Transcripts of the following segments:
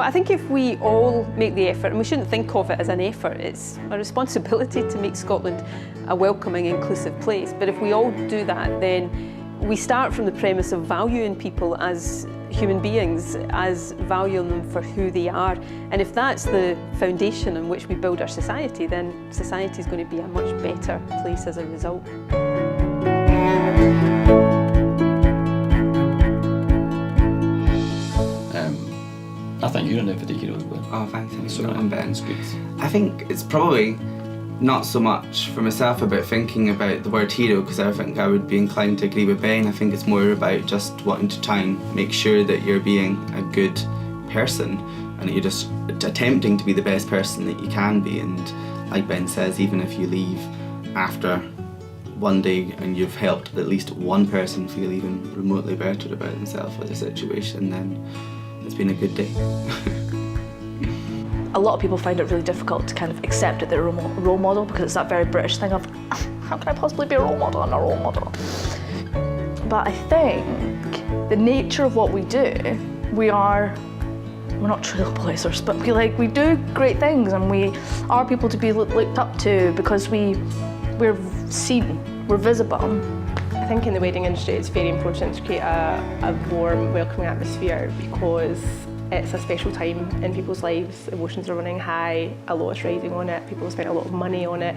Well, I think if we all make the effort, and we shouldn't think of it as an effort, it's a responsibility to make Scotland a welcoming, inclusive place. But if we all do that, then we start from the premise of valuing people as human beings, as valuing them for who they are. And if that's the foundation on which we build our society, then society is going to be a much better place as a result. I think you're an everyday hero as well. Oh, thanks. So I'm Ben. It's good. I think it's probably not so much for myself about thinking about the word hero, because I think I would be inclined to agree with Ben. I think it's more about just wanting to try and make sure that you're being a good person and that you're just attempting to be the best person that you can be. And like Ben says, even if you leave after one day and you've helped at least one person feel even remotely better about themselves or the situation, then it's been a good day. A lot of people find it really difficult to kind of accept that they're a role model, because it's that very British thing of, how can I possibly be a role model? I'm not a role model. But I think the nature of what we do, we're not trailblazers, but we do great things, and we are people to be looked up to because we're seen, we're visible. I think in the wedding industry it's very important to create a warm, welcoming atmosphere, because it's a special time in people's lives. Emotions are running high, a lot is riding on it, people have spent a lot of money on it,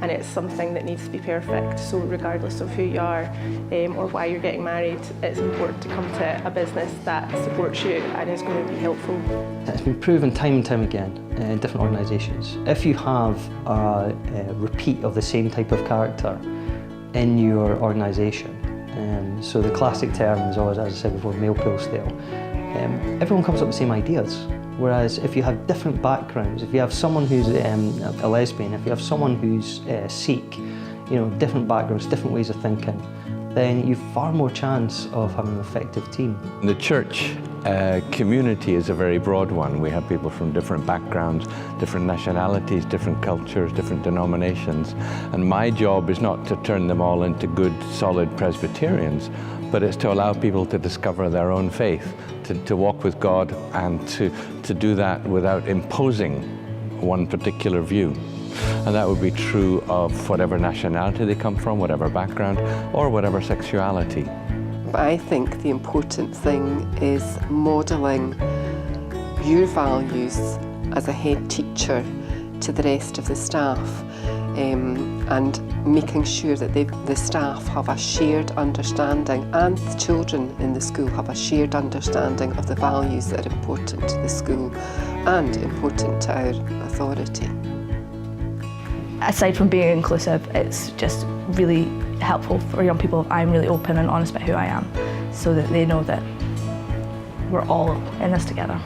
and it's something that needs to be perfect. So regardless of who you are or why you're getting married, it's important to come to a business that supports you and is going to be helpful. It's been proven time and time again in different organisations. If you have a repeat of the same type of character in your organisation, so the classic term is always, as I said before, male pull style. Everyone comes up with the same ideas, whereas if you have different backgrounds, if you have someone who's a lesbian, if you have someone who's Sikh, different backgrounds, different ways of thinking, then you've far more chance of having an effective team. The church community is a very broad one. We have people from different backgrounds, different nationalities, different cultures, different denominations, and my job is not to turn them all into good, solid Presbyterians, but it's to allow people to discover their own faith, to walk with God, and to do that without imposing one particular view. And that would be true of whatever nationality they come from, whatever background, or whatever sexuality. But I think the important thing is modelling your values as a head teacher to the rest of the staff, and making sure that the staff have a shared understanding, and the children in the school have a shared understanding of the values that are important to the school and important to our authority. Aside from being inclusive, it's just really helpful for young people if I'm really open and honest about who I am, so that they know that we're all in this together.